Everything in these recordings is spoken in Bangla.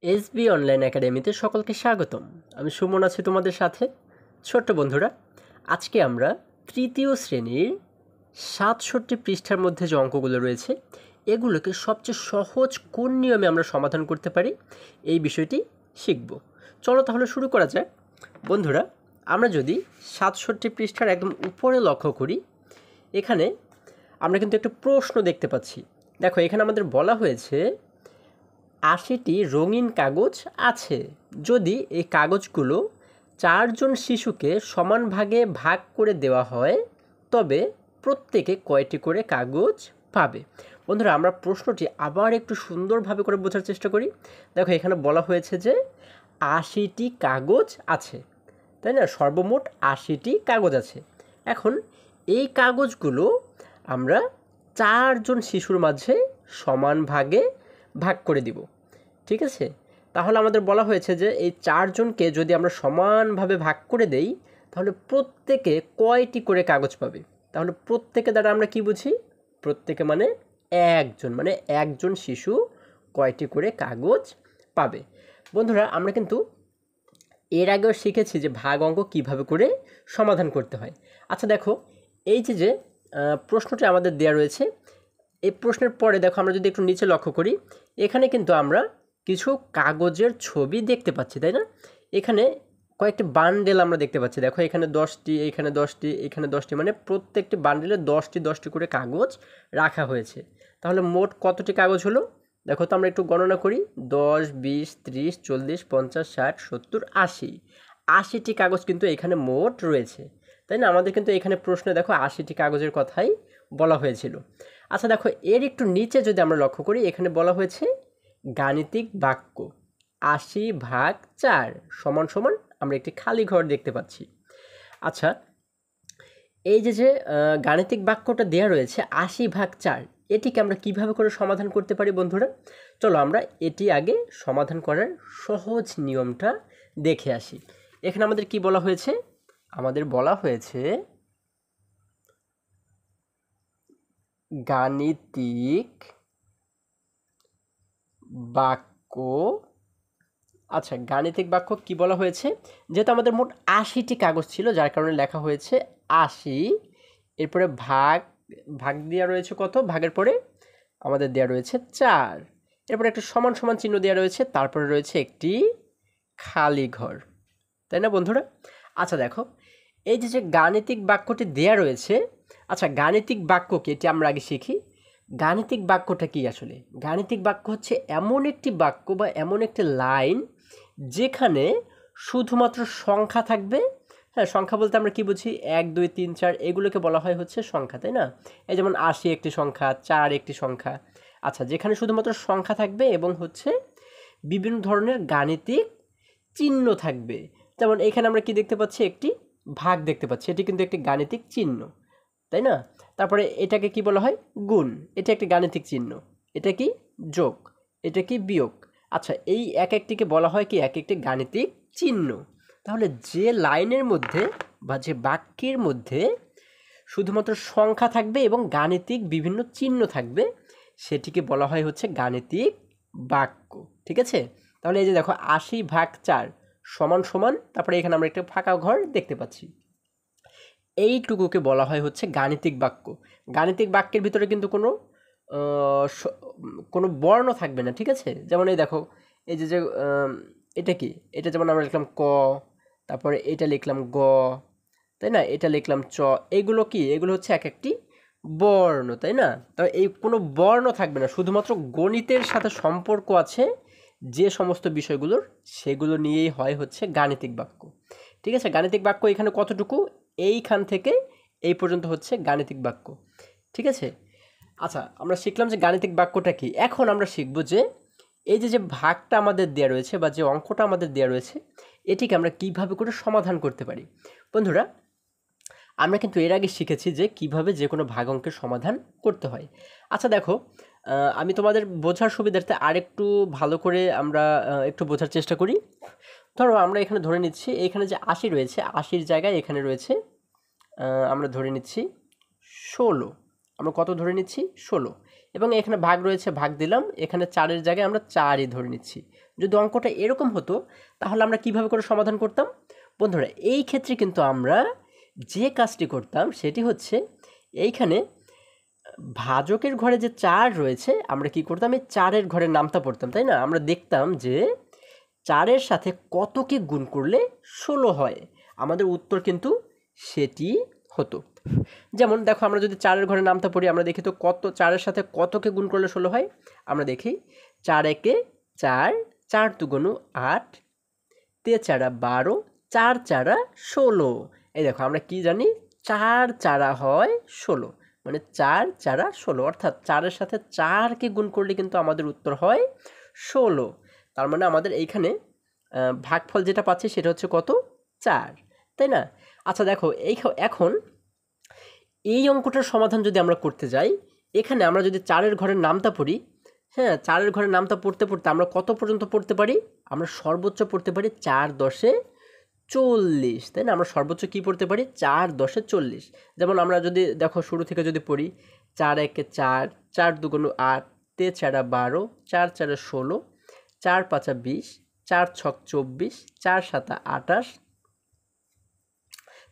এসবি অনলাইন একাডেমিতে সকলকে স্বাগতম। আমি সুমন আছি তোমাদের সাথে। ছোট্ট বন্ধুরা, আজকে আমরা তৃতীয় শ্রেণীর ৬৭ পৃষ্ঠার মধ্যে যে অঙ্কগুলো রয়েছে এগুলোকে সবচেয়ে সহজ কোন নিয়মে আমরা সমাধান করতে পারি এই বিষয়টি শিখব। চলো তাহলে শুরু করা যাক। বন্ধুরা, আমরা যদি ৬৭ পৃষ্ঠার একদম উপরে লক্ষ্য করি, এখানে আমরা কিন্তু একটা প্রশ্ন দেখতে পাচ্ছি। দেখো, এখানে আমাদের বলা হয়েছে ৮০টি রঙিন কাগজ আছে। যদি এই কাগজগুলো ৪ জন শিশুকে সমান ভাগে ভাগ করে দেওয়া হয় তবে প্রত্যেকে কয়টি করে কাগজ পাবে? বন্ধুরা, আমরা প্রশ্নটি আবার একটু সুন্দরভাবে করে বোঝার চেষ্টা করি। দেখো, এখানে বলা হয়েছে যে ৮০টি কাগজ আছে, তাই না? সর্বমোট ৮০টি কাগজ আছে। এখন এই কাগজগুলো আমরা ৪ জন শিশুর মাঝে সমান ভাগে ভাগ করে দিব, ঠিক আছে? তাহলে আমাদের বলা হয়েছে যে এই ৪ জনকে যদি আমরা সমানভাবে ভাগ করে দেই তাহলে প্রত্যেকে কয়টি করে কাগজ পাবে? তাহলে প্রত্যেকে দ্বারা আমরা কি বুঝি? প্রত্যেকে মানে একজন, মানে একজন শিশু কয়টি করে কাগজ পাবে। বন্ধুরা, আমরা কিন্তু এর আগেও শিখেছি যে ভাগ অঙ্ক কীভাবে করে সমাধান করতে হয়। আচ্ছা দেখো, এই যে প্রশ্নটি আমাদের দেওয়া রয়েছে, এই প্রশ্নের পরে দেখো আমরা যদি একটু নিচে লক্ষ্য করি, এখানে কিন্তু আমরা কিছু কাগজের ছবি দেখতে পাচ্ছি, তাই না? এখানে কয়েকটি বান্ডেল আমরা দেখতে পাচ্ছি। দেখো, এখানে 10টি, এখানে 10টি, এখানে 10টি, মানে প্রত্যেকটি বান্ডেলে 10টি করে কাগজ রাখা হয়েছে। তাহলে মোট কতটি কাগজ হলো? দেখো তো, আমরা একটু গণনা করি। 10, 20, 30, 40, 50, 60, 70, 80। 80টি কাগজ কিন্তু এখানে মোট রয়েছে, তাই না? আমাদের কিন্তু এখানে প্রশ্নে দেখো 80টি কাগজের কথাই বলা হয়েছিল। আচ্ছা দেখো, এর একটু নিচে যদি আমরা লক্ষ্য করি, এখানে বলা হয়েছে গাণিতিক বাক্য 80/4 সমান সমান আমরা একটি খালি ঘর দেখতে পাচ্ছি। আচ্ছা, এই যে গাণিতিক বাক্যটা দেওয়া রয়েছে 80/4, এটিকে আমরা কিভাবে করে সমাধান করতে পারি বন্ধুরা? চলো আমরা এটি আগে সমাধান করার সহজ নিয়মটা দেখে আসি। এখানে আমাদের কি বলা হয়েছে? আমাদের বলা হয়েছে গাণিতিক বাক্য। আচ্ছা, গাণিতিক বাক্য কি বলা হয়েছে? যেহেতু আমাদের মোট 80টি কাগজ ছিল, যার কারণে লেখা হয়েছে 80। এরপরে ভাগ, ভাগ দেওয়া রয়েছে কত? ভাগের পরে আমাদের দেওয়া রয়েছে 4। এরপরে একটা সমান সমান চিহ্ন দেওয়া রয়েছে, তারপরে রয়েছে একটি খালি ঘর, তাই না বন্ধুরা? আচ্ছা দেখো, এই যে গাণিতিক বাক্যটি দেয়া রয়েছে, আচ্ছা গাণিতিক বাক্য কি এটি আমরা আগে শিখি। গাণিতিক বাক্যটা কি আসলে? গাণিতিক বাক্য হচ্ছে এমন একটি বাক্য বা এমন একটি লাইন যেখানে শুধুমাত্র সংখ্যা থাকবে। হ্যাঁ, সংখ্যা বলতে আমরা কি বুঝি? 1, 2, 3, 4 এগুলোকে বলা হয় হচ্ছে সংখ্যা, তাই না? এই যেমন 80 একটি সংখ্যা, 4 একটি সংখ্যা। আচ্ছা, যেখানে শুধুমাত্র সংখ্যা থাকবে এবং হচ্ছে বিভিন্ন ধরনের গাণিতিক চিহ্ন থাকবে। যেমন এখানে আমরা কি দেখতে পাচ্ছি? একটি ভাগ দেখতে পাচ্ছি, এটি কিন্তু একটি গাণিতিক চিহ্ন, তাই না? তারপরে এটাকে কি বলা হয়? গুণ, এটা একটি গাণিতিক চিহ্ন। এটা কি? যোগ, এটা কি? বিয়োগ। আচ্ছা, এই এক একটিকে বলা হয় কি? এক একটি গাণিতিক চিহ্ন। তাহলে যে লাইনের মধ্যে বা যে বাক্যের মধ্যে শুধুমাত্র সংখ্যা থাকবে এবং গাণিতিক বিভিন্ন চিহ্ন থাকবে সেটিকে বলা হয় হচ্ছে গাণিতিক বাক্য, ঠিক আছে? তাহলে এই যে দেখো 80/4 সমান সমান, তারপরে এখানে আমরা একটা ফাঁকা ঘর দেখতে পাচ্ছি, এইটুকুকে বলা হয় হচ্ছে গাণিতিক বাক্য। গাণিতিক বাক্যের ভিতরে কিন্তু কোনো বর্ণ থাকবে না, ঠিক আছে? যেমন এই দেখো, এই যে এটা কি? এটা যেমন আমরা লিখলাম ক, তারপরে এটা লিখলাম গ, তাই না? এটা লিখলাম চ। এগুলো কি? এগুলো হচ্ছে এক একটি বর্ণ, তাই না? তবে এই কোনো বর্ণ থাকবে না, শুধুমাত্র গণিতের সাথে সম্পর্ক আছে যে সমস্ত বিষয়গুলোর, সেগুলো নিয়েই হয় হচ্ছে গাণিতিক বাক্য, ঠিক আছে? গাণিতিক বাক্য এখানে কতটুকু? এইখান থেকে এই পর্যন্ত হচ্ছে গাণিতিক বাক্য, ঠিক আছে? আচ্ছা, আমরা শিখলাম যে গাণিতিক বাক্যটা কি। এখন আমরা শিখব যে এই যে ভাগটা আমাদের দেওয়া রয়েছে বা যে অঙ্কটা আমাদের দেওয়া রয়েছে এটিকে আমরা কিভাবে করে সমাধান করতে পারি। বন্ধুরা, আমরা কিন্তু এর আগে শিখেছি যে কিভাবে যে কোনো ভাগ অঙ্কের সমাধান করতে হয়। আচ্ছা দেখো, আমি তোমাদের বোঝার সুবিধার্থে আরেকটু ভালো করে আমরা একটু বোঝার চেষ্টা করি। ধরো আমরা এখানে ধরে নিচ্ছি, এখানে যে 80 রয়েছে, 80-র জায়গায় এখানে রয়েছে আমরা ধরে নিচ্ছি 16। আমরা কত ধরে নিচ্ছি? 16। এবং এখানে ভাগ রয়েছে, ভাগ দিলাম, এখানে 4-এর জায়গায় আমরা 4ই ধরে নিচ্ছি। যদি অঙ্কটা এরকম হতো তাহলে আমরা কিভাবে করে সমাধান করতাম? বন্ধুরা এই ক্ষেত্রে কিন্তু আমরা যে কাজটি করতাম সেটি হচ্ছে এইখানে ভাজকের ঘরে যে 4 রয়েছে আমরা কি করতাম, এই 4-এর ঘরের নামতা পড়তাম, তাই না? আমরা দেখতাম যে 4-এর সাথে কতকে গুণ করলে 16 হয়, আমাদের উত্তর কিন্তু সেটি হতো। যেমন দেখো আমরা যদি 4-এর ঘরে নামতা পড়ি আমরা দেখি তো কত 4-এর সাথে কতকে গুণ করলে 16 হয়। আমরা দেখি 4 একে 4, 4 দুগুণ 8, 3 4 12, 4 4 16। এই দেখো আমরা কি জানি, 4 4 হয় 16, মানে 4 4 16, অর্থাৎ 4-এর সাথে 4কে গুণ করলে কিন্তু আমাদের উত্তর হয় 16। তার মানে আমাদের এইখানে ভাগফল যেটা পাচ্ছি সেটা হচ্ছে কত, 4, তাই না? আচ্ছা দেখো এখন এই অঙ্কটার সমাধান যদি আমরা করতে যাই, এখানে আমরা যদি 4-এর ঘরের নামতা পড়ি, হ্যাঁ 4-এর ঘরের নামতা পড়তে পড়তে আমরা কত পর্যন্ত পড়তে পারি? আমরা সর্বোচ্চ পড়তে পারি 4 10 40, তাই না? আমরা সর্বোচ্চ কি পড়তে পারি? 4 10 40। যেমন আমরা যদি দেখো শুরু থেকে যদি পড়ি 4 একে 4, 4 দুগুণ 8, 3 4 12, 4 4 16, 4 5 20, 4 6 24, 4 7 28,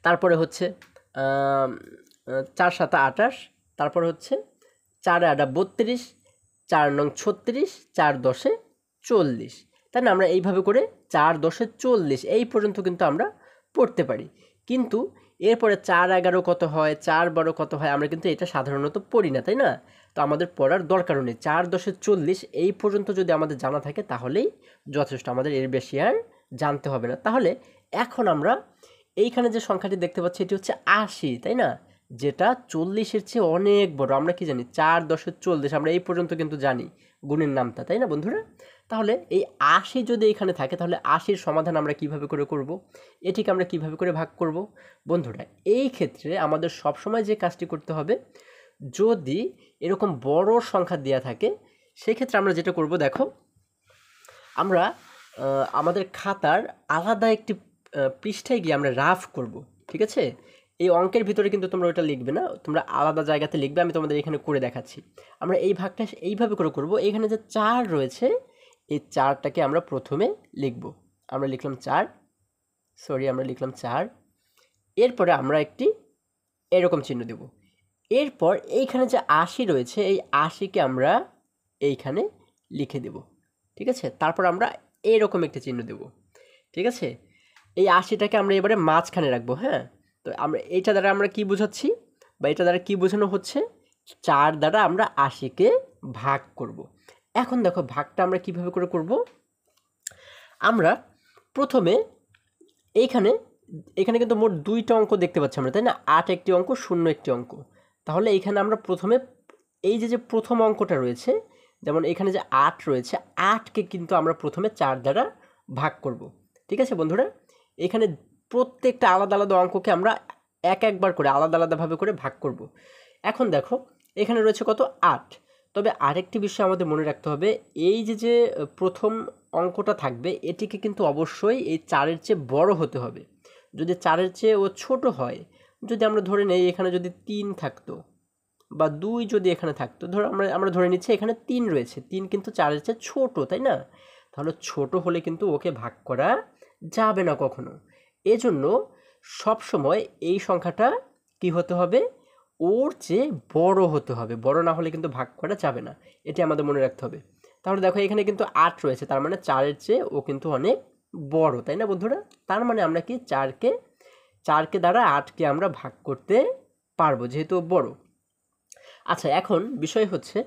তারপরে হচ্ছে 4 7 28, তারপর হচ্ছে 4 8 32, 4 9 36, 4 10 40, তাই না? আমরা এইভাবে করে 4 10 40 এই পর্যন্ত কিন্তু আমরা পড়তে পারি। কিন্তু এরপরে 4 11 কত হয়, 4 12 কত হয়, আমরা কিন্তু এটা সাধারণত পড়ি না, তাই না? তো আমাদের পড়ার দরকারও নেই। 4 10 40 এই পর্যন্ত যদি আমাদের জানা থাকে তাহলেই যথেষ্ট, আমাদের এর বেশি আর জানতে হবে না। তাহলে এখন আমরা এইখানে যে সংখ্যাটি দেখতে পাচ্ছি এটি হচ্ছে 80, তাই না? যেটা 40-এর চেয়ে অনেক বড়। আমরা কি জানি 4 10 40, আমরা এই পর্যন্ত কিন্তু জানি গুণের নামতা, তাই না বন্ধুরা? তাহলে এই 80 যদি এখানে থাকে তাহলে 80-র সমাধান আমরা কিভাবে করে করব, এটিকে আমরা কিভাবে করে ভাগ করব? বন্ধুরা এই ক্ষেত্রে আমাদের সবসময় যে কাজটি করতে হবে, যদি এরকম বড় সংখ্যা দেওয়া থাকে সেক্ষেত্রে আমরা যেটা করব, দেখো আমরা আমাদের খাতার আলাদা একটি পৃষ্ঠায় গিয়ে আমরা রাফ করব, ঠিক আছে? এই অঙ্কের ভিতরে কিন্তু তোমরা ওটা লিখবে না, তোমরা আলাদা জায়গাতে লিখবে, আমি তোমাদের এখানে করে দেখাচ্ছি। আমরা এই ভাগটা এইভাবে করে করব, এখানে যে 4 রয়েছে এই 4টাকে আমরা প্রথমে লিখব। আমরা লিখলাম 4, আমরা লিখলাম 4, এরপরে আমরা একটি এরকম চিহ্ন দেব। এরপর এইখানে যে 80 রয়েছে এই 80কে আমরা এইখানে লিখে দেব, ঠিক আছে? তারপর আমরা এরকম একটি চিহ্ন দেব, ঠিক আছে? এই 80টাকে আমরা এবারে মাঝখানে রাখবো, হ্যাঁ? তো আমরা এইটা দ্বারা আমরা কি বোঝাচ্ছি, বা এটা দ্বারা কি বোঝানো হচ্ছে, 4 দ্বারা আমরা 80কে ভাগ করব। এখন দেখো ভাগটা আমরা কিভাবে করে করব, আমরা প্রথমে এখানে কিন্তু মোট 2টা অঙ্ক দেখতে পাচ্ছি আমরা, তাই না? 8 একটি অঙ্ক, 0 একটি অঙ্ক। তাহলে এখানে আমরা প্রথমে এই যে প্রথম অঙ্কটা রয়েছে, যেমন এখানে যে 8 রয়েছে, 8কে কিন্তু আমরা প্রথমে 4 দ্বারা ভাগ করব, ঠিক আছে বন্ধুরা? এখানে প্রত্যেকটা আলাদা আলাদা অঙ্ককে আমরা একবার করে আলাদা আলাদাভাবে করে ভাগ করব। এখন দেখো এখানে রয়েছে কত, 8। তবে আরেকটি বিষয় আমাদের মনে রাখতে হবে, এই যে প্রথম অঙ্কটা থাকবে এটিকে কিন্তু অবশ্যই এই 4-এর চেয়ে বড় হতে হবে। যদি 4-এর চেয়ে ও ছোট হয়, যদি আমরা ধরে নেই এখানে যদি 3 থাকতো বা 2 যদি এখানে থাকতো, ধরো আমরা ধরে নিচ্ছি এখানে 3 রয়েছে, 3 কিন্তু 4-এর চেয়ে ছোট, তাই না? তাহলে ছোট হলে কিন্তু ওকে ভাগ করা যাবে না কখনো। এজন্য সবসময় এই সংখ্যাটা কি হতে হবে, ওর চেয়ে বড় হতে হবে, বড় না হলে কিন্তু ভাগ করা যাবে না, এটি আমাদের মনে রাখতে হবে। তাহলে দেখো এখানে কিন্তু 8 রয়েছে, তার মানে 4-এর চেয়ে ও কিন্তু অনেক বড়, তাই না বন্ধুরা? তার মানে আমরা কি 4কে দ্বারা 8কে আমরা ভাগ করতে পারবো যেহেতু বড়। আচ্ছা এখন বিষয় হচ্ছে,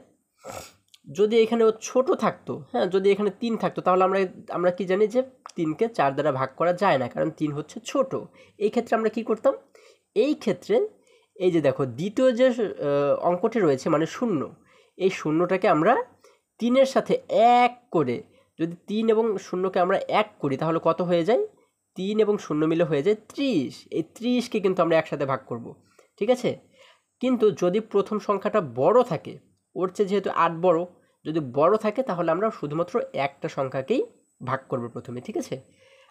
যদি এখানে ও ছোট থাকতো, হ্যাঁ যদি এখানে 3 থাকতো তাহলে আমরা কি জানি যে 3কে 4 দ্বারা ভাগ করা যায় না, কারণ 3 হচ্ছে ছোট। এই ক্ষেত্রে আমরা কি করতাম, এই ক্ষেত্রে এই যে দেখো দ্বিতীয় যে অঙ্কটি রয়েছে মানে 0, এই 0টাকে আমরা 3-এর সাথে 1 করে, যদি 3 এবং 0কে আমরা 1 করি তাহলে কত হয়ে যায়, 3 এবং 0 মিলে হয়ে যায় 30। এই 30কে কিন্তু আমরা একসাথে ভাগ করব, ঠিক আছে? কিন্তু যদি প্রথম সংখ্যাটা বড় থাকে, ওর চেয়ে যেহেতু 8 বড়, যদি বড় থাকে তাহলে আমরা শুধুমাত্র একটা সংখ্যাকেই ভাগ করব প্রথমে, ঠিক আছে?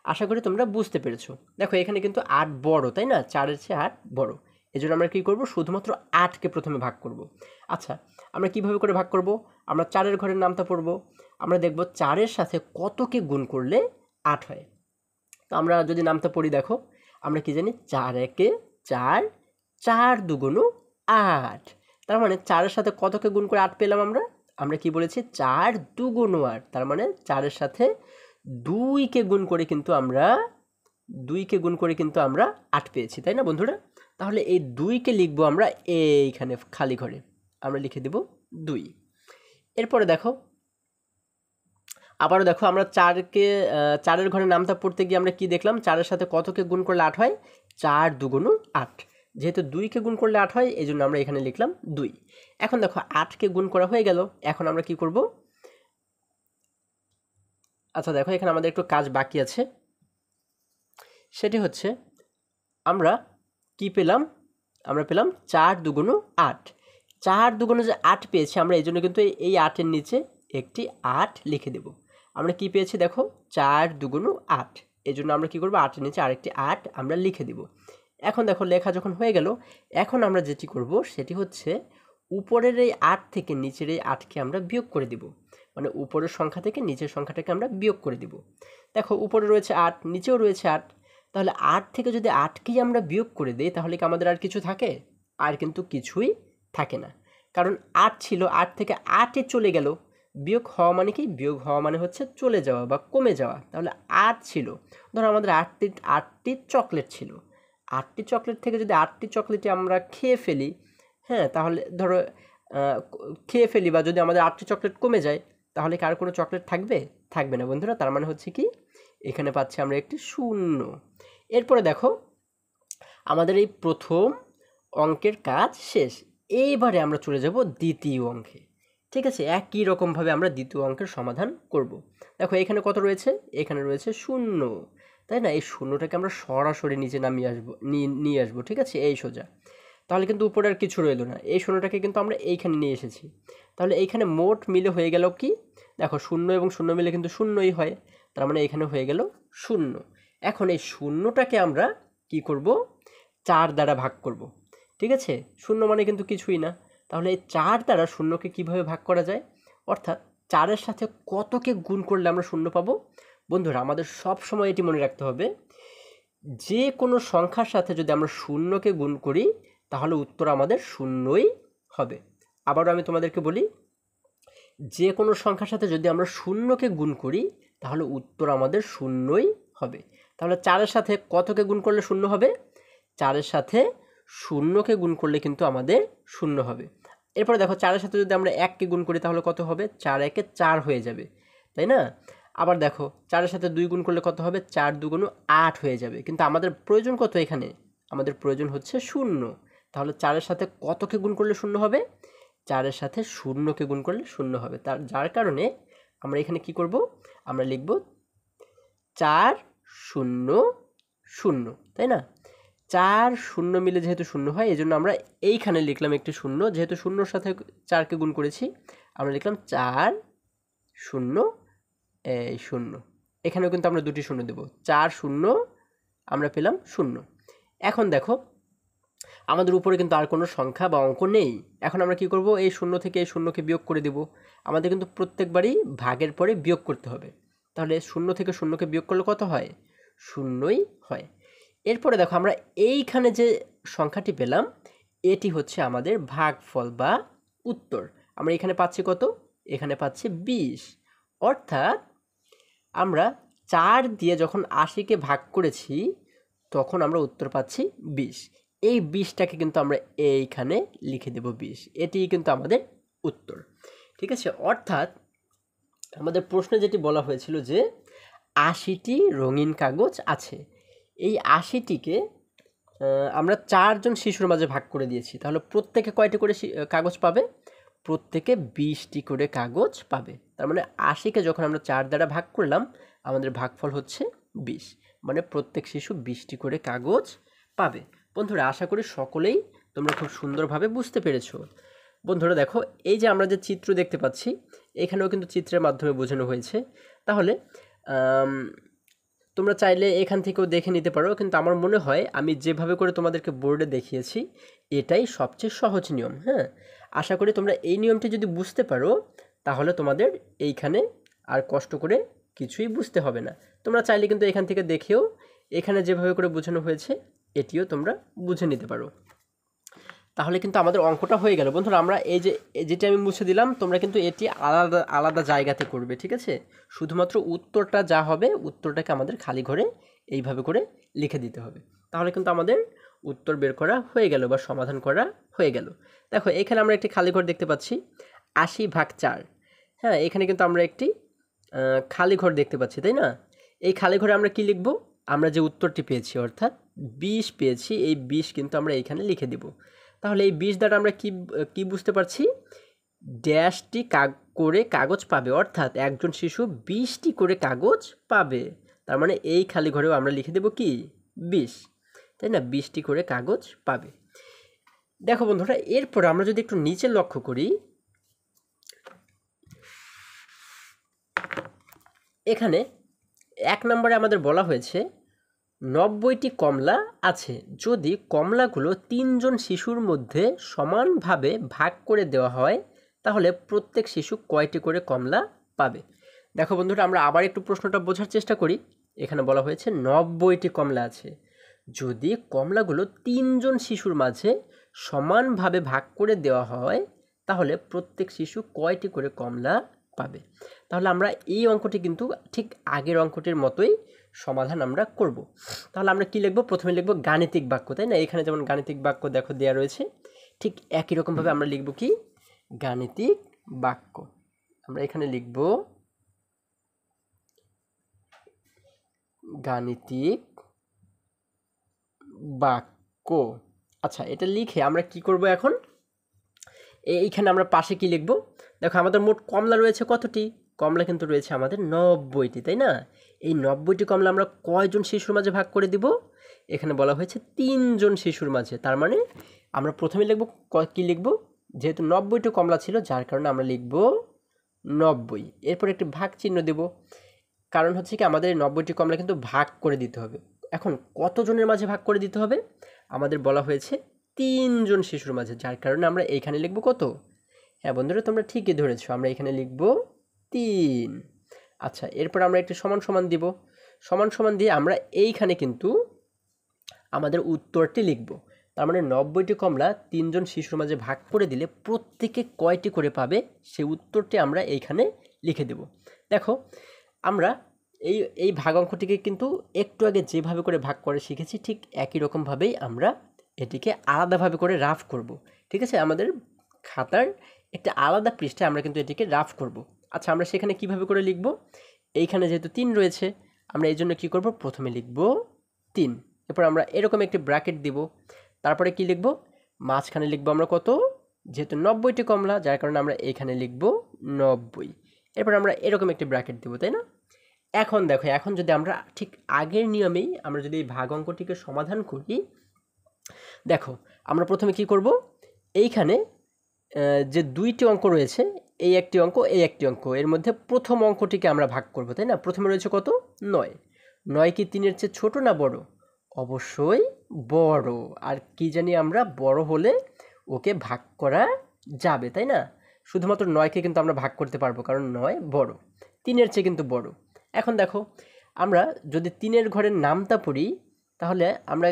আশা করি তোমরা বুঝতে পেরেছো। দেখো এখানে কিন্তু 8 বড়, তাই না? 4-এর চেয়ে 8 বড়। এই জন্য আমরা কী করব, শুধুমাত্র 8কে প্রথমে ভাগ করব। আচ্ছা, আমরা কিভাবে করে ভাগ করব? আমরা 4-এর ঘরের নামটা পড়ব। আমরা দেখব 4-এর সাথে কতকে গুণ করলে 8 হয়। তো আমরা যদি নামটা পড়ি, দেখো আমরা কি জানি, 4 একে 4, 4 দুগুণ 8। তার মানে 4-এর সাথে কতকে গুণ করে 8 পেলাম আমরা? আমরা কি বলেছি, 4 দুগুণ 8। তার মানে 4-এর সাথে 2কে গুণ করে কিন্তু আমরা 8 পেয়েছি, তাই না বন্ধুরা? তাহলে এই 2কে লিখবো আমরা এইখানে খালি ঘরে, আমরা লিখে দেব 2। এরপরে দেখো, আবারও দেখো, আমরা 4-এর ঘরে নামটা পড়তে গিয়ে আমরা কি দেখলাম, 4-এর সাথে কতকে গুণ করলে 8 হয়? 4 দুগুণ 8। যেহেতু 2কে গুণ করলে 8 হয়, এই জন্য আমরা এখানে লিখলাম 2। এখন দেখো 8কে গুণ করা হয়ে গেল, এখন আমরা কি করব? আচ্ছা দেখো, এখানে আমাদের একটু কাজ বাকি আছে। সেটি হচ্ছে, আমরা কি পেলাম? আমরা পেলাম 4 দুগুণ 8। 4 দুগুণ যে 8 পেয়েছি আমরা, এই জন্য কিন্তু এই 8-এর নিচে একটি 8 লিখে দেব। আমরা কি পেয়েছি দেখো, 4 দুগুণ 8। এই জন্য আমরা কি করব, 8-এর নিচে আরেকটি 8 আমরা লিখে দেব। এখন দেখো, লেখা যখন হয়ে গেল, এখন আমরা যেটি করব সেটি হচ্ছে, উপরের এই 8 থেকে নিচের এই 8কে আমরা বিয়োগ করে দেব। মানে উপরের সংখ্যা থেকে নিচের সংখ্যাটাকে আমরা বিয়োগ করে দেব। দেখো, উপরে রয়েছে 8, নিচেও রয়েছে 8। তাহলে 8 থেকে যদি 8কেই আমরা বিয়োগ করে দিই, তাহলে কি আমাদের আর কিছু থাকে? আর কিন্তু কিছুই থাকে না। কারণ 8 ছিল, 8 থেকে 8-এ চলে গেল। বিয়োগ হওয়া মানে কি? বিয়োগ হওয়া মানে হচ্ছে চলে যাওয়া বা কমে যাওয়া। তাহলে 8 ছিল, ধরো আমাদের 8টি চকলেট ছিল। 8টি চকলেট থেকে যদি 8টি চকলেটই আমরা খেয়ে ফেলি, হ্যাঁ, তাহলে ধরো খেয়ে ফেলি, বা যদি আমাদের 8টি চকলেট কমে যায়, তাহলে কি আর কোনো চকলেট থাকবে? থাকবে না বন্ধুরা। তার মানে হচ্ছে কি, এখানে পাচ্ছি আমরা একটি 0। এরপরে দেখো, আমাদের এই প্রথম অঙ্কের কাজ শেষ। এইবারে আমরা চলে যাব দ্বিতীয় অঙ্কে। ঠিক আছে, একই রকমভাবে আমরা দ্বিতীয় অঙ্কের সমাধান করব। দেখো, এখানে কত রয়েছে? এখানে রয়েছে 0, তাই না? এই 0টাকে আমরা সরাসরি নিচে নামিয়ে আসবো, নিয়ে আসবো। ঠিক আছে, এই সোজা। তাহলে কিন্তু উপরে আর কিছু রইল না। এই 0টাকে কিন্তু আমরা এইখানে নিয়ে এসেছি। তাহলে এইখানে মোট মিলে হয়ে গেল কি? দেখো, 0 এবং 0 মিলে কিন্তু 0ই হয়। তার মানে এখানে হয়ে গেল 0। এখন এই 0টাকে আমরা কি করব? 4 দ্বারা ভাগ করব। ঠিক আছে, 0 মানে কিন্তু কিছুই না। তাহলে এই 4 দ্বারা 0কে কিভাবে ভাগ করা যায়? অর্থাৎ 4-এর সাথে কতকে গুণ করলে আমরা 0 পাবো? বন্ধুরা, আমাদের সব সময় এটি মনে রাখতে হবে, যে কোনো সংখ্যার সাথে যদি আমরা 0কে গুণ করি, তাহলে উত্তর আমাদের 0ই হবে। আবারও আমি তোমাদেরকে বলি, যে কোনো সংখ্যার সাথে যদি আমরা 0কে গুণ করি, তাহলে উত্তর আমাদের 0ই হবে। তাহলে 4-এর সাথে কতকে গুণ করলে 0 হবে? 4-এর সাথে 0কে গুণ করলে কিন্তু আমাদের 0 হবে। এরপরে দেখো, 4-এর সাথে যদি আমরা 1কে গুণ করি, তাহলে কত হবে? 4 একে 4 হয়ে যাবে, তাই না? আবার দেখো, 4-এর সাথে 2 গুণ করলে কত হবে? 4 দুগুণ 8 হয়ে যাবে। কিন্তু আমাদের প্রয়োজন কত এখানে? আমাদের প্রয়োজন হচ্ছে 0। তাহলে 4-এর সাথে কতকে গুণ করলে 0 হবে? 4-এর সাথে 0কে গুণ করলে 0 হবে। যার কারণে আমরা এখানে কি করব? আমরা লিখব 4 0 0, তাই না? 4 0 মিলে যেহেতু 0 হয়, এই জন্য আমরা এইখানে লিখলাম একটি 0। যেহেতু 0-র সাথে 4কে গুণ করেছি, আমরা লিখলাম 4 0 0। এখানেও কিন্তু আমরা দুটি 0 দেব। 4 0 আমরা পেলাম 0। এখন দেখো, আমাদের উপরে কিন্তু আর কোনো সংখ্যা বা অঙ্ক নেই। এখন আমরা কি করব? এই 0 থেকে এই 0কে বিয়োগ করে দেব। আমাদের কিন্তু প্রত্যেকবারই ভাগের পরে বিয়োগ করতে হবে। তাহলে 0 থেকে 0কে বিয়োগ করলে কত হয়? 0ই হয়। এরপরে দেখো, আমরা এইখানে যে সংখ্যাটি পেলাম, এটি হচ্ছে আমাদের ভাগফল বা উত্তর। আমরা এখানে পাচ্ছি কত? এখানে পাচ্ছি 20। অর্থাৎ আমরা 4 দিয়ে যখন 80কে ভাগ করেছি, তখন আমরা উত্তর পাচ্ছি 20। এই 20টাকে কিন্তু আমরা এইখানে লিখে দেব 20। এটিই কিন্তু আমাদের উত্তর। ঠিক আছে, অর্থাৎ আমাদের প্রশ্নে যেটি বলা হয়েছিল যে 80টি রঙিন কাগজ আছে, এই 80টিকে আমরা 4 জন শিশুর মাঝে ভাগ করে দিয়েছি। তাহলে প্রত্যেকে কয়টি করে কাগজ পাবে? প্রত্যেকে 20টি করে কাগজ পাবে। তার মানে 80কে যখন আমরা 4 দ্বারা ভাগ করলাম, আমাদের ভাগফল হচ্ছে 20। মানে প্রত্যেক শিশু 20টি করে কাগজ পাবে। বন্ধুরা, আশা করি সকলেই তোমরা খুব সুন্দরভাবে বুঝতে পেরেছো। বন্ধুরা দেখো, এই যে আমরা যে চিত্র দেখতে পাচ্ছি, এখানেও কিন্তু চিত্রের মাধ্যমে বোঝানো হয়েছে। তাহলে তোমরা চাইলে এখান থেকেও দেখে নিতে পারো, কিন্তু আমার মনে হয় আমি যেভাবে করে তোমাদেরকে বোর্ডে দেখিয়েছি এটাই সবচেয়ে সহজ নিয়ম। হ্যাঁ, আশা করি তোমরা এই নিয়মটি যদি বুঝতে পারো তাহলে তোমাদের এইখানে আর কষ্ট করে কিছুই বুঝতে হবে না। তোমরা চাইলে কিন্তু এখান থেকে দেখেও এখানে যেভাবে করে বোঝানো হয়েছে এটিও তোমরা বুঝে নিতে পারো। তাহলে কিন্তু আমাদের অঙ্কটা হয়ে গেল বন্ধুরা। আমরা এই যে যেটা আমি মুছে দিলাম তোমরা কিন্তু এটি আলাদা আলাদা জায়গাতে করবে, ঠিক আছে? শুধুমাত্র উত্তরটা যা হবে উত্তরটাকে আমাদের খালি ঘরে এইভাবে করে লিখে দিতে হবে। তাহলে কিন্তু আমাদের উত্তর বের করা হয়ে গেল বা সমাধান করা হয়ে গেল। দেখো এখানে আমরা একটি খালি ঘর দেখতে পাচ্ছি 80/4। হ্যাঁ, এখানে কিন্তু আমরা একটি খালি ঘর দেখতে পাচ্ছি, তাই না? এই খালি ঘরে আমরা কি লিখব? আমরা যে উত্তরটি পেয়েছি অর্থাৎ 20 পেয়েছি, এই 20 কিন্তু আমরা এইখানে লিখে দিব। তাহলে এই 20 দ্বারা আমরা কি বুঝতে পারছি? ড্যাশটি করে কাগজ পাবে, অর্থাৎ একজন শিশু 20টি করে কাগজ পাবে। তার মানে এই খালি ঘরেও আমরা লিখে দেব কি 20, তাই না? 20টি করে কাগজ পাবে। দেখো বন্ধুরা, এরপর আমরা যদি একটু নিচে লক্ষ্য করি, এখানে 1 নম্বরে আমাদের বলা হয়েছে 90টি কমলা আছে। যদি কমলাগুলো 3 জন শিশুর মধ্যে সমানভাবে ভাগ করে দেওয়া হয় তাহলে প্রত্যেক শিশু কয়টি করে কমলা পাবে? দেখো বন্ধুরা, আমরা আবার একটু প্রশ্নটা বোঝার চেষ্টা করি। এখানে বলা হয়েছে 90টি কমলা আছে। যদি কমলাগুলো 3 জন শিশুর মাঝে সমানভাবে ভাগ করে দেওয়া হয় তাহলে প্রত্যেক শিশু কয়টি করে কমলা পাবে? তাহলে আমরা এই অঙ্কটি কিন্তু ঠিক আগের অঙ্কটির মতোই সমাধান আমরা করব। তাহলে আমরা কি লিখব? প্রথমে লিখব গাণিতিক বাক্য, তাই না? এখানে যেমন গাণিতিক বাক্য দেখো দেওয়া রয়েছে, ঠিক একই রকমভাবে আমরা লিখব কি গাণিতিক বাক্য। আমরা এখানে লিখব গাণিতিক বাক্য। আচ্ছা, এটা লিখে আমরা কি করব এখন? এইখানে আমরা পাশে কি লিখব? দেখো আমাদের মোট কমলা রয়েছে কতটি? কমলা কিন্তু রয়েছে আমাদের 90টি, তাই না? এই 90টি কমলা আমরা কয়জন শিশুর মাঝে ভাগ করে দিব? এখানে বলা হয়েছে 3 জন শিশুর মাঝে। তার মানে আমরা প্রথমে লিখব কি লিখব? যেহেতু 90টি কমলা ছিল যার কারণে আমরা লিখব 90। এরপর একটি ভাগ চিহ্ন দেব, কারণ হচ্ছে কি আমাদের এই 90টি কমলা কিন্তু ভাগ করে দিতে হবে। এখন কতজনের মাঝে ভাগ করে দিতে হবে? আমাদের বলা হয়েছে 3 জন শিশুর মাঝে, যার কারণে আমরা এইখানে লিখব কত? হ্যাঁ বন্ধুরা, তোমরা ঠিকই ধরেছো, আমরা এখানে লিখব 3। আচ্ছা, এরপর আমরা একটি সমান সমান দিব। সমান সমান দিয়ে আমরা এইখানে কিন্তু আমাদের উত্তরটি লিখব। তার মানে 90টি কমলা 3 জন শিশুর মাঝে ভাগ করে দিলে প্রত্যেকে কয়টি করে পাবে সেই উত্তরটি আমরা এইখানে লিখে দেব। দেখো আমরা এই ভাগ অঙ্কটিকে কিন্তু একটু আগে যেভাবে করে ভাগ করে শিখেছি ঠিক একই রকমভাবেই আমরা এটিকে আলাদাভাবে করে রাফ করব। ঠিক আছে? আমাদের খাতার একটা আলাদা পৃষ্ঠায় আমরা কিন্তু এটিকে রাফ করব। আচ্ছা, আমরা সেখানে কিভাবে করে লিখব? এইখানে যেহেতু 3 রয়েছে আমরা এই জন্য কী করব? প্রথমে লিখব 3, এরপর আমরা এরকম একটি ব্র্যাকেট দিব, তারপরে কি লিখব? মাঝখানে লিখব আমরা কত? যেহেতু 90টি কমলা যার কারণে আমরা এইখানে লিখব 90। এরপর আমরা এরকম একটি ব্র্যাকেট দিব, তাই না? এখন দেখো, এখন যদি আমরা ঠিক আগের নিয়মেই আমরা যদি এই ভাগ অঙ্কটিকে সমাধান করি, দেখো আমরা প্রথমে কি করব? এইখানে যে 2টি অঙ্ক রয়েছে, এই একটি অঙ্ক এই একটি অঙ্ক, এর মধ্যে প্রথম অঙ্কটিকে আমরা ভাগ করব, তাই না? প্রথমে রয়েছে কত? 9। 9 কি 3-এর চেয়ে ছোট না বড়? অবশ্যই বড়। আর কি জানি আমরা, বড় হলে ওকে ভাগ করা যাবে, তাই না? শুধুমাত্র 9কে কিন্তু আমরা ভাগ করতে পারবো কারণ 9 বড়, 3-এর চেয়ে কিন্তু বড়। এখন দেখো আমরা যদি 3-এর ঘরের নামতা পড়ি তাহলে আমরা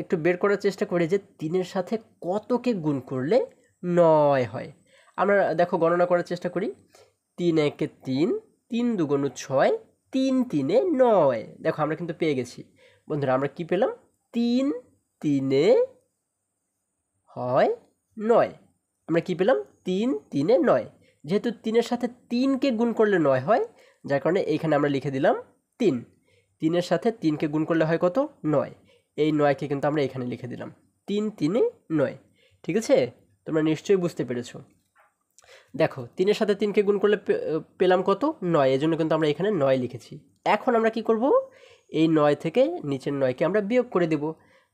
একটু বের করার চেষ্টা করি যে 3-এর সাথে কতকে গুণ করলে 9 হয়। আমরা দেখো গণনা করার চেষ্টা করি। 3 একে 3, 3 দুগুণ 6, 3 3-এ 9। দেখো আমরা কিন্তু পেয়ে গেছি বন্ধুরা। আমরা কি পেলাম? 3 3-এ হয় 9। আমরা কি পেলাম? 3 3-এ 9। যেহেতু 3-এর সাথে 3কে গুণ করলে 9 হয় যার কারণে এইখানে আমরা লিখে দিলাম 3। 3-এর সাথে 3কে গুণ করলে হয় কত? 9। এই 9কে কিন্তু আমরা এখানে লিখে দিলাম 3 3-এ 9। ঠিক আছে? তোমরা নিশ্চয়ই বুঝতে পেরেছো। দেখো 3-এর সাথে 3কে গুণ করলে পেলাম কত? 9। এজন্য কিন্তু আমরা এখানে 9 লিখেছি। এখন আমরা কি করব? এই 9 থেকে নিচের 9কে আমরা বিয়োগ করে দেব।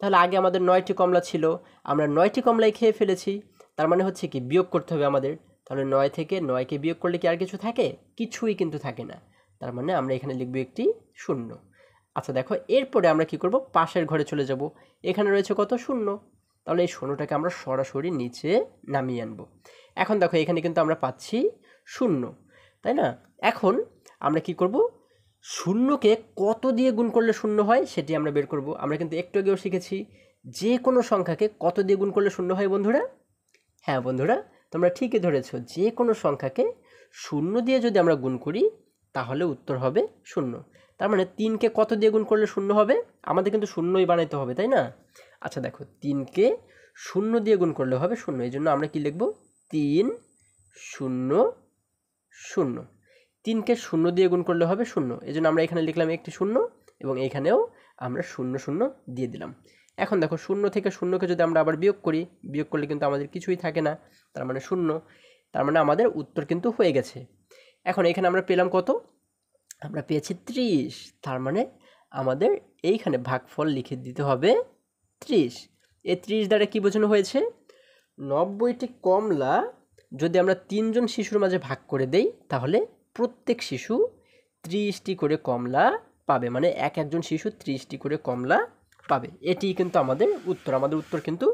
তাহলে আগে আমাদের 9টি কমলা ছিল, আমরা 9টি কমলাই খেয়ে ফেলেছি, তার মানে হচ্ছে কি বিয়োগ করতে হবে আমাদের। তাহলে 9 থেকে 9কে বিয়োগ করলে কি আর কিছু থাকে? কিছুই কিন্তু থাকে না। তার মানে আমরা এখানে লিখব একটি 0। আচ্ছা দেখো, এরপরে আমরা কি করব, পাশের ঘরে চলে যাব। এখানে রয়েছে কত, শূন্য। তাহলে এই শূন্যটাকে আমরা সরাসরি নিচে নামিয়ে আনবো। এখন দেখো এখানে কিন্তু আমরা পাচ্ছি শূন্য, তাই না? এখন আমরা কি করব, শূন্যকে কত দিয়ে গুণ করলে শূন্য হয় সেটি আমরা বের করব। আমরা কিন্তু একটু আগেও শিখেছি যে কোনো সংখ্যাকে কত দিয়ে গুণ করলে শূন্য হয় বন্ধুরা। হ্যাঁ বন্ধুরা, তোমরা ঠিকই ধরেছো, যে কোনো সংখ্যাকে শূন্য দিয়ে যদি আমরা গুণ করি তাহলে উত্তর হবে শূন্য। তার মানে 3কে কত দিয়ে গুণ করলে শূন্য হবে, আমাদের কিন্তু শূন্যই বানাইতে হবে, তাই না? আচ্ছা দেখো, 3কে শূন্য দিয়ে গুণ করলে হবে শূন্য, এই জন্য আমরা কি লিখব, 3 শূন্য শূন্য। 3কে শূন্য দিয়ে গুণ করলে হবে শূন্য, এই জন্য আমরা এখানে লিখলাম একটি শূন্য এবং এইখানেও আমরা শূন্য শূন্য দিয়ে দিলাম। এখন দেখো, শূন্য থেকে শূন্যকে যদি আমরা আবার বিয়োগ করি, বিয়োগ করলে কিন্তু আমাদের কিছুই থাকে না, তার মানে শূন্য। তার মানে আমাদের উত্তর কিন্তু হয়ে গেছে। এখন এখানে আমরা পেলাম কত, আমরা পেয়েছি 30। তার মানে আমাদের এইখানে ভাগফল লিখে দিতে হবে 30। এই 30 দ্বারা কি বোঝানো হয়েছে, 90টি কমলা যদি আমরা 3জন শিশুর মাঝে ভাগ করে দেই তাহলে প্রত্যেক শিশু 30টি করে কমলা পাবে, মানে একজন শিশু 30টি করে কমলা পাবে। এটি কিন্তু আমাদের উত্তর। আমাদের উত্তর কিন্তু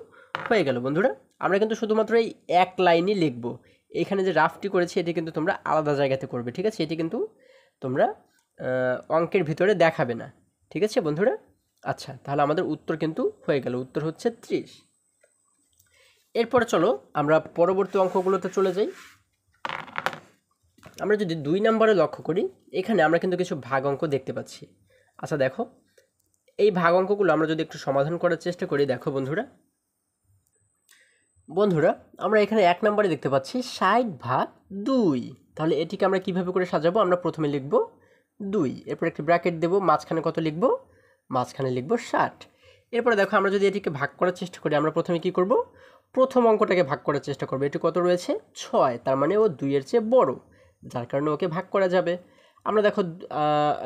হয়ে গেল বন্ধুরা। আমরা কিন্তু শুধুমাত্র এই এক লাইনই লিখব। এখানে যে রাফটি করেছি এটি কিন্তু তোমরা আলাদা জায়গাতে করবে, ঠিক আছে? এটি কিন্তু তোমরা অঙ্কের ভিতরে দেখাবে না, ঠিক আছে বন্ধুরা? আচ্ছা, তাহলে আমাদের উত্তর কিন্তু হয়ে গেল, উত্তর হচ্ছে 30। এরপরে চলো আমরা পরবর্তী অঙ্কগুলোতে চলে যাই। আমরা যদি 2 নম্বরে লক্ষ্য করি, এখানে আমরা কিন্তু কিছু ভাগ অঙ্ক দেখতে পাচ্ছি। আচ্ছা দেখো, এই ভাগ অঙ্কগুলো আমরা যদি একটু সমাধান করার চেষ্টা করি, দেখো বন্ধুরা, আমরা এখানে 1 নম্বরে দেখতে পাচ্ছি 60/2। তাহলে এটিকে আমরা কিভাবে করে সাজাবো, আমরা প্রথমে লিখব 2, এরপর একটি ব্র্যাকেট দেব, মাঝখানে কত লিখব, মাঝখানে লিখব 60। এরপরে দেখো, আমরা যদি এটিকে ভাগ করার চেষ্টা করি, আমরা প্রথমে কি করব, প্রথম অঙ্কটাকে ভাগ করার চেষ্টা করব। এটি কত রয়েছে, 6, তার মানে ও 2 এর চেয়ে বড়, যার কারণে ওকে ভাগ করা যাবে। আমরা দেখো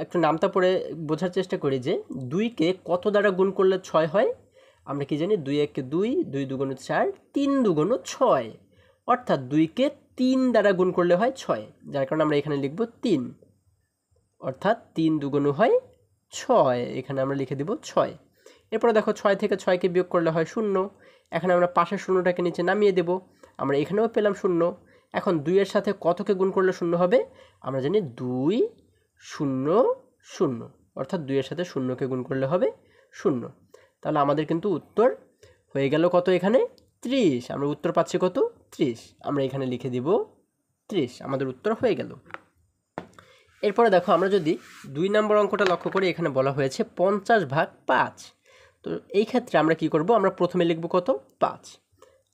একটু নামতা পড়ে বোঝার চেষ্টা করি যে 2কে কত দ্বারা গুণ করলে 6 হয়। আমরা কি জানি, 2 1 2, 2 2 4, 3 2 6, অর্থাৎ 2কে 3 দ্বারা গুণ করলে হয় 6, যার কারণে আমরা এখানে লিখব 3, অর্থাৎ 3 2 হয় 6, এখানে আমরা লিখে দেব 6। এরপরে দেখো, 6 থেকে 6কে বিয়োগ করলে হয় 0। এখানে আমরা পাশের শূন্যটাকে নিচে নামিয়ে দেব, আমরা এখানেও পেলাম 0। এখন 2 এর সাথে কতকে গুণ করলে 0 হবে, আমরা জানি 2 0 0, অর্থাৎ 2 এর সাথে 0কে গুণ করলে হবে 0। তাহলে আমাদের কিন্তু উত্তর হয়ে গেল কত, এখানে 30। আমরা উত্তর পাচ্ছি কত, 30। আমরা এখানে লিখে দিব 30, আমাদের উত্তর হয়ে গেল। এরপরে দেখো, আমরা যদি 2 নম্বর অঙ্কটা লক্ষ্য করি, এখানে বলা হয়েছে 50/5। তো এই ক্ষেত্রে আমরা কি করব, আমরা প্রথমে লিখব কত, 5,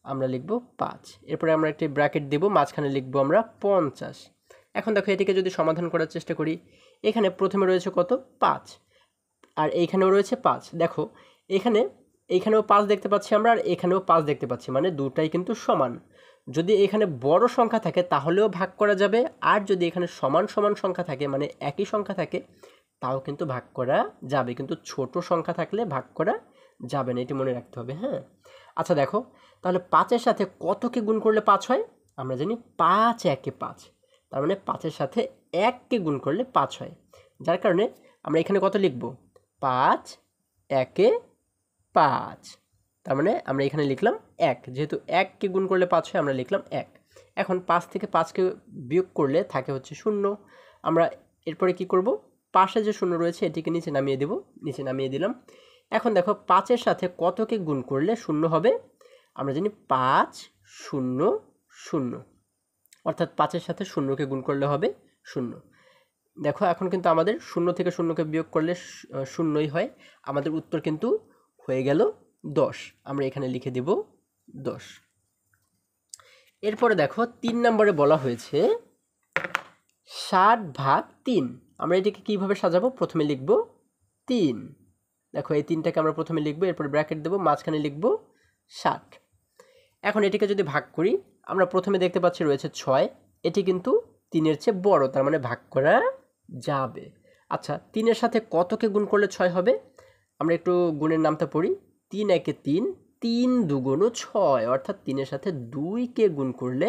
আমরা লিখব 5, এরপরে আমরা একটি ব্র্যাকেট দেব, মাঝখানে লিখব আমরা 50। এখন দেখো, এটিকে যদি সমাধান করার চেষ্টা করি, এখানে প্রথমে রয়েছে কত, 5, আর এইখানেও রয়েছে 5। দেখো, এইখানেও 5 দেখতে পাচ্ছি আমরা, আর এখানেও 5 দেখতে পাচ্ছি, মানে দুটাই কিন্তু সমান। যদি এখানে বড় সংখ্যা থাকে তাহলেও ভাগ করা যাবে, আর যদি এখানে সমান সমান সংখ্যা থাকে, মানে একই সংখ্যা থাকে, তাও কিন্তু ভাগ করা যাবে, কিন্তু ছোট সংখ্যা থাকলে ভাগ করা যাবে না, এটি মনে রাখতে হবে। হ্যাঁ, আচ্ছা দেখো, তাহলে 5-এর সাথে কতকে গুণ করলে 5 হয়, আমরা জানি 5 1 5, তার মানে 5-এর সাথে 1কে গুণ করলে 5 হয়, যার কারণে আমরা এখানে কত লিখব, 5 1 5, তার মানে আমরা এখানে লিখলাম 1, যেহেতু 1কে গুণ করলে 5 হয়, আমরা লিখলাম 1। এখন 5 থেকে 5কে বিয়োগ করলে থাকে হচ্ছে 0। আমরা এরপরে কি করব, পাশে যে 0 রয়েছে এটিকে নিচে নামিয়ে দেব, নিচে নামিয়ে দিলাম। এখন দেখো, 5-এর সাথে কতকে গুণ করলে 0 হবে, আমরা জানি 5 0 0, অর্থাৎ 5-এর সাথে 0কে গুণ করলে হবে 0। দেখো, এখন কিন্তু আমাদের 0 থেকে 0কে বিয়োগ করলে 0ই হয়, আমাদের উত্তর কিন্তু হয়ে গেল 10। আমরা এখানে লিখে দেব 10। এরপরে দেখো, 3 নম্বরে বলা হয়েছে 60/3। আমরা এটিকে কিভাবে সাজাবো, প্রথমে লিখব 3। দেখো, এই 3টাকে আমরা প্রথমে লিখব, এরপর ব্র্যাকেট দেব, মাঝখানে লিখব 60। এখন এটিকে যদি ভাগ করি, আমরা প্রথমে দেখতে পাচ্ছি রয়েছে 6, এটি কিন্তু 3-এর চেয়ে বড়, তার মানে ভাগ করা যাবে। আচ্ছা, 3-এর সাথে কতকে গুণ করলে 6 হবে, আমরা একটু গুণের নামটা পড়ি, 3 1 3, 3 2 6, অর্থাৎ 3-এর সাথে 2কে গুণ করলে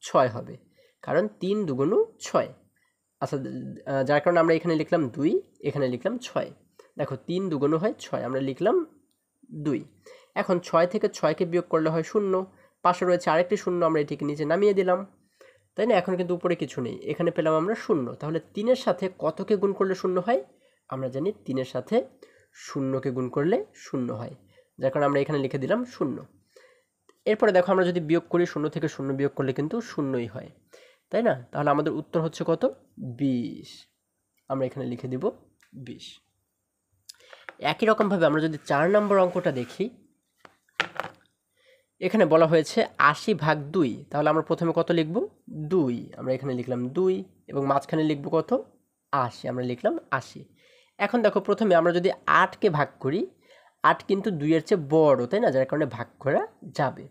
6 হবে, কারণ 3 2 6। আচ্ছা, যার কারণে আমরা এখানে লিখলাম 2, এখানে লিখলাম 6। দেখো 3 দুগুণ হয় 6, আমরা লিখলাম 2। এখন 6 থেকে 6কে বিয়োগ করলে হয় 0, পাশে রয়েছে আরেকটি 0, আমরা এটিকে নিচে নামিয়ে দিলাম, তাই না? এখন কিন্তু উপরে কিছু নেই, এখানে পেলাম আমরা 0। তাহলে 3-এর সাথে কতকে গুণ করলে 0 হয়? আমরা জানি 3-এর সাথে 0কে গুণ করলে 0 হয়, যার কারণে আমরা এখানে লিখে দিলাম 0। এরপরে দেখো আমরা যদি বিয়োগ করি, 0 থেকে 0 বিয়োগ করলে কিন্তু 0ই হয়, তাই না? তাহলে আমাদের উত্তর হচ্ছে কত? 20। আমরা এখানে লিখে দিব 20। একই রকমভাবে আমরা যদি 4 নম্বর অঙ্কটা দেখি, এখানে বলা হয়েছে 80/2, তাহলে আমরা প্রথমে কত লিখব? 2। আমরা এখানে লিখলাম 2 এবং মাঝখানে লিখব কত? 80, আমরা লিখলাম 80। এখন দেখো প্রথমে আমরা যদি 8কে ভাগ করি, 8 কিন্তু 2-এর চেয়ে বড়, তাই না? যার কারণে ভাগ করা যাবে।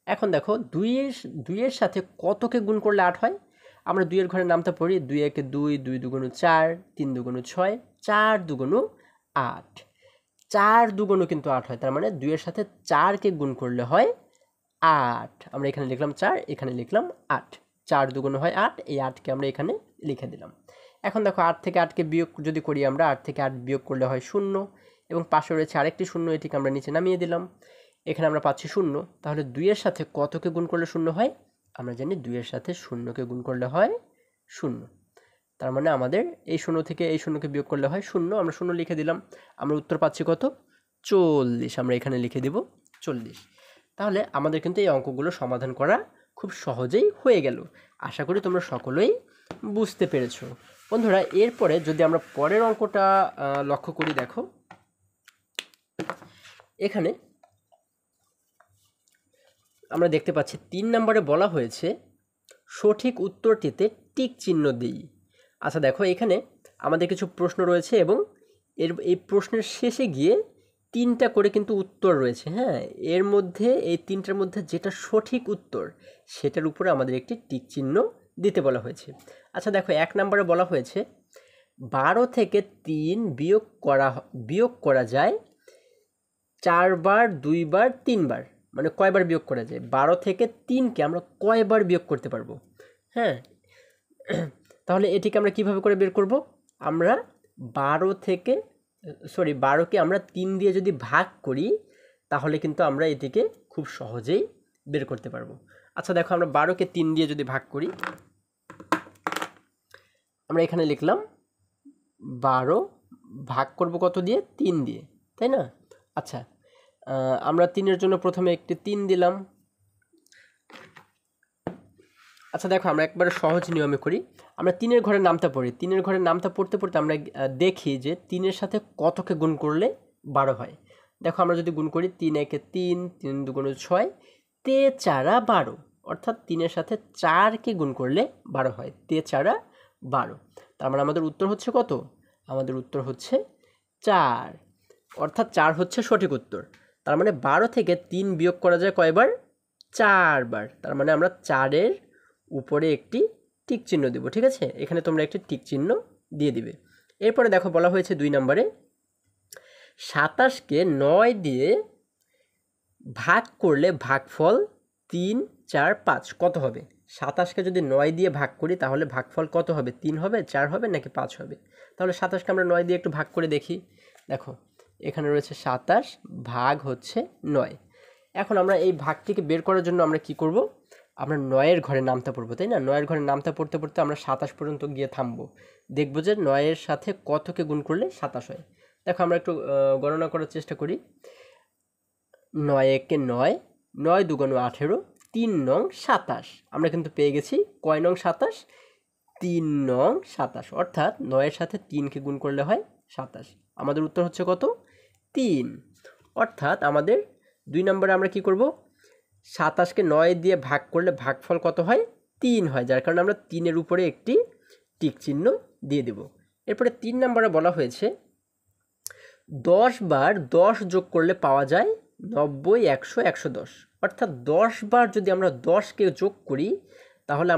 এখন দেখো 2-এর সাথে কতকে গুণ করলে 8 হয়? আমরা 2-এর ঘরে নামতে পড়ি, 2 একে 2, 2 দুগুণ 4, 3 দুগুণ 6, 4 দুগুণ 8। 4 দুগুণ কিন্তু 8 হয়, তার মানে 2-এর সাথে 4কে গুণ করলে হয় 8। আমরা এখানে লিখলাম 4, এখানে লিখলাম 8। 4 দুগুণ হয় 8, এই 8কে আমরা এখানে লিখে দিলাম। এখন দেখো 8 থেকে 8কে বিয়োগ যদি করি, আমরা 8 থেকে 8 বিয়োগ করলে হয় 0 এবং পাশে রয়েছে আরেকটি 0, এটিকে আমরা নিচে নামিয়ে দিলাম, এখানে আমরা পাচ্ছি 0। তাহলে 2-এর সাথে কতকে গুণ করলে 0 হয়? আমরা জানি 2-এর সাথে 0কে গুণ করলে হয় 0। তার মানে আমাদের এই 0 থেকে এই 0কে বিয়োগ করলে হয় 0, আমরা 0 লিখে দিলাম। আমরা উত্তর পাচ্ছি কত? 40। আমরা এখানে লিখে দিব 40। তাহলে আমাদের কিন্তু এই অঙ্কগুলো সমাধান করা খুব সহজেই হয়ে গেল। আশা করি তোমরা সকলেই বুঝতে পেরেছো। বন্ধুরা, এরপরে যদি আমরা পরের অঙ্কটা লক্ষ্য করি, দেখো এখানে আমরা দেখতে পাচ্ছি 3 নম্বরে বলা হয়েছে সঠিক উত্তরটিতে টিক চিহ্ন দিই। আচ্ছা দেখো, এখানে আমাদের কিছু প্রশ্ন রয়েছে এবং এই প্রশ্নের শেষে গিয়ে 3টা করে কিন্তু উত্তর রয়েছে। হ্যাঁ, এর মধ্যে এই 3টার মধ্যে যেটা সঠিক উত্তর সেটার উপরে আমাদের একটি টিক চিহ্ন দিতে বলা হয়েছে। আচ্ছা দেখো, 1 নম্বরে বলা হয়েছে 12 থেকে 3 বিয়োগ করা যায় 4 বার, 2 বার, 3 বার। মানে কয়বার বিয়োগ করা যায়? 12 থেকে 3কে আমরা কয়বার বিয়োগ করতে পারবো? হ্যাঁ, তাহলে এটিকে আমরা কিভাবে করে বের করব? আমরা 12কে আমরা 3 দিয়ে যদি ভাগ করি, তাহলে কিন্তু আমরা এটিকে খুব সহজেই বের করতে পারবো। আচ্ছা দেখো, আমরা 12কে 3 দিয়ে যদি ভাগ করি, আমরা এখানে লিখলাম 12 ভাগ করব কত দিয়ে? 3 দিয়ে, তাই না? আচ্ছা, আমরা 3-এর জন্য প্রথমে একটি 3 দিলাম। আচ্ছা দেখো, আমরা একবারে সহজ নিয়মে করি। আমরা 3-এর ঘরে নামতা পড়ি, 3-এর ঘরে নামতা পড়তে পড়তে আমরা দেখি যে 3-এর সাথে কতকে গুণ করলে 12 হয়। দেখো, আমরা যদি গুণ করি, 3 একে 3, 3 দুগুণ 6, তে 4 12, অর্থাৎ 3-এর সাথে 4কে গুণ করলে 12 হয়, তে 4 12। তার মানে আমাদের উত্তর হচ্ছে কত? আমাদের উত্তর হচ্ছে 4, অর্থাৎ 4 হচ্ছে সঠিক উত্তর। তার মানে 12 থেকে 3 বিয়োগ করা যায় কয়বার? 4 বার। তার মানে আমরা 4-এর উপরে একটি টিক চিহ্ন দেব, ঠিক আছে? এখানে তোমরা একটি টিক চিহ্ন দিয়ে দিবে। এরপরে দেখো বলা হয়েছে 2 নম্বরে 27কে 9 দিয়ে ভাগ করলে ভাগফল 3, 4, 5 কত হবে? 27কে যদি 9 দিয়ে ভাগ করি, তাহলে ভাগফল কত হবে? 3 হবে, 4 হবে নাকি 5 হবে? তাহলে 27কে আমরা 9 দিয়ে একটু ভাগ করে দেখি। দেখো, এখানে রয়েছে 27 ভাগ হচ্ছে 9। এখন আমরা এই ভাগটিকে বের করার জন্য আমরা কি করব? আমরা 9-এর ঘরে নামতা পড়বো, তাই না? 9-এর ঘরে নামতা পড়তে পড়তে আমরা 27 পর্যন্ত গিয়ে থামবো, দেখবো যে 9-এর সাথে কতকে গুণ করলে 27 হয়। দেখো, আমরা একটু গণনা করার চেষ্টা করি। 9 একে 9, 9 দুগুণ 18, 3 নং 27। আমরা কিন্তু পেয়ে গেছি কয় নং 27? 3 নং 27, অর্থাৎ 9-এর সাথে 3কে গুণ করলে হয় 27। আমাদের উত্তর হচ্ছে কত? 3। অর্থাৎ আমাদের 2 নম্বরে আমরা কি করব? 27কে 9 দিয়ে ভাগ করলে ভাগফল কত হয়? 3 হয়, যার কারণে আমরা 3-এর উপরে একটি টিক চিহ্ন দিয়ে দেব। এরপরে 3 নম্বরে বলা হয়েছে 10 বার 10 যোগ করলে পাওয়া যায় 90, 100, 110। অর্থাৎ 10 বার যদি আমরা 10কে যোগ করি, তাহলে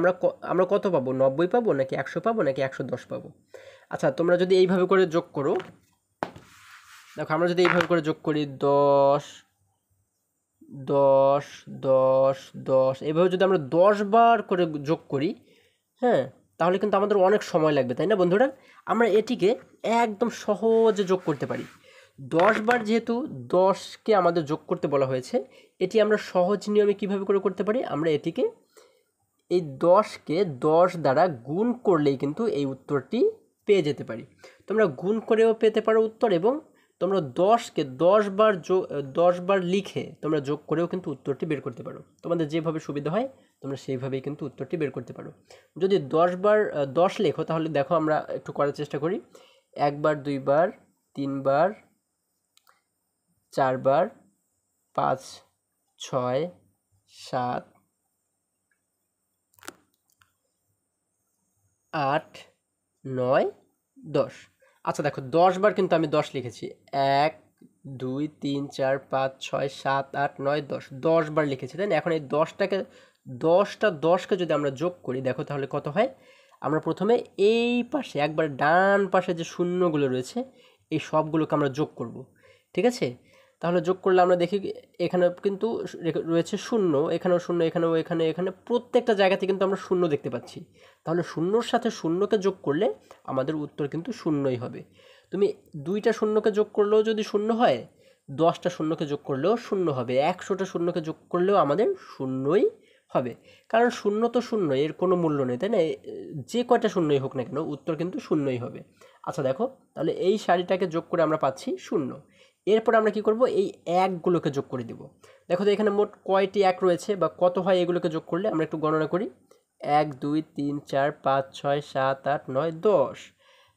আমরা কত পাবো? 90 পাবো নাকি 100 পাবো নাকি 110 পাবো? আচ্ছা, তোমরা যদি এইভাবে করে যোগ করো, দেখো আমরা যদি এইভাবে করে যোগ করি 10, 10, 10, 10, এইভাবে যদি আমরা 10 বার করে যোগ করি, হ্যাঁ, তাহলে কিন্তু আমাদের অনেক সময় লাগবে, তাই না বন্ধুরা? আমরা এটিকে একদম সহজে যোগ করতে পারি। 10 বার যেহেতু 10কে আমাদের যোগ করতে বলা হয়েছে, এটি আমরা সহজ নিয়মে কিভাবে করে করতে পারি? আমরা এটিকে এই 10কে 10 দ্বারা গুণ করলেই কিন্তু এই উত্তরটি পেয়ে যেতে পারি। তোমরা গুণ করেও পেতে পারো উত্তর, এবং তোমরা 10কে 10 বার লিখে তোমরা যোগ করেও কিন্তু উত্তরটি বের করতে পারো। তোমাদের যেভাবে সুবিধা হয় তোমরা সেইভাবেই কিন্তু উত্তরটি বের করতে পারো। যদি 10 লেখো তাহলে দেখো, আমরা একটু করার চেষ্টা করি। 1 বার, 2 বার, 3 বার, 4 বার, 5, 6, 7, 8, 9, 10। আচ্ছা দেখো, 10 বার কিন্তু আমি 10 লিখেছি। 1, 2, 3, 4, 5, 6, 7, 8, 9, 10। 10 বার লিখেছি, তাই না? এখন এই 10কে যদি আমরা যোগ করি, দেখো তাহলে কত হয়? আমরা প্রথমে এই পাশে একবার ডান পাশে যে শূন্যগুলো রয়েছে, এই সবগুলোকে আমরা যোগ করব। ঠিক আছে? তাহলে যোগ করলে আমরা দেখি এখানে কিন্তু রয়েছে শূন্য, এখানেও শূন্য, এখানেও, এখানে প্রত্যেকটা জায়গাতে কিন্তু আমরা শূন্য দেখতে পাচ্ছি। তাহলে শূন্যর সাথে শূন্যকে যোগ করলে আমাদের উত্তর কিন্তু শূন্যই হবে। তুমি 2টা শূন্যকে যোগ করলেও যদি শূন্য হয়, 10টা শূন্যকে যোগ করলেও শূন্য হবে, 100টা শূন্যকে যোগ করলেও আমাদের শূন্যই হবে। কারণ শূন্য তো শূন্য, এর কোনো মূল্য নেই, তাই না? যে কয়টা শূন্যই হোক না কেন, উত্তর কিন্তু শূন্যই হবে। আচ্ছা দেখো, তাহলে এই সারিটাকে যোগ করে আমরা পাচ্ছি শূন্য। এরপর আমরা কি করব? এই একগুলোকে যোগ করে দিব। দেখো তো এখানে মোট কয়টি এক রয়েছে বা কত হয় এগুলোকে যোগ করলে, আমরা একটু গণনা করি। 1, 2, 3, 4, 5, 6, 7, 8, 9, 10।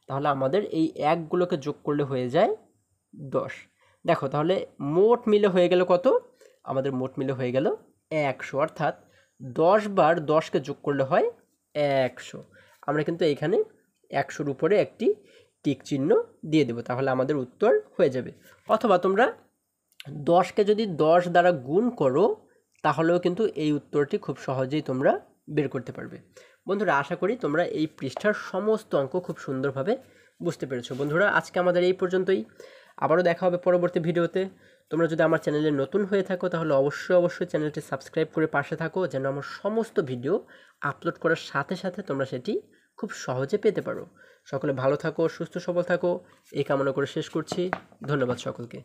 তাহলে আমাদের এই একগুলোকে যোগ করলে হয়ে যায় 10। দেখো তাহলে মোট মিলে হয়ে গেল কত? আমাদের মোট মিলে হয়ে গেল 100। অর্থাৎ 10 বার 10কে যোগ করলে হয় 100। আমরা কিন্তু এইখানে 100-র উপরে একটি টিক চিহ্ন দিয়ে দেবো, তাহলে আমাদের উত্তর হয়ে যাবে। অথবা তোমরা 10কে যদি 10 দ্বারা গুণ করো, তাহলেও কিন্তু এই উত্তরটি খুব সহজেই তোমরা বের করতে পারবে। বন্ধুরা, আশা করি তোমরা এই পৃষ্ঠার সমস্ত অঙ্ক খুব সুন্দরভাবে বুঝতে পেরেছো। বন্ধুরা, আজকে আমাদের এই পর্যন্তই। আবারও দেখা হবে পরবর্তী ভিডিওতে। তোমরা যদি আমার চ্যানেলে নতুন হয়ে থাকো তাহলে অবশ্যই চ্যানেলটি সাবস্ক্রাইব করে পাশে থাকো, যেন আমার সমস্ত ভিডিও আপলোড করার সাথে সাথে তোমরা সেটি খুব সহজে পেতে পারো। সকলে ভালো থাকো, সুস্থ সবল থাকো, এই কামনা করে শেষ করছি। ধন্যবাদ সকলকে।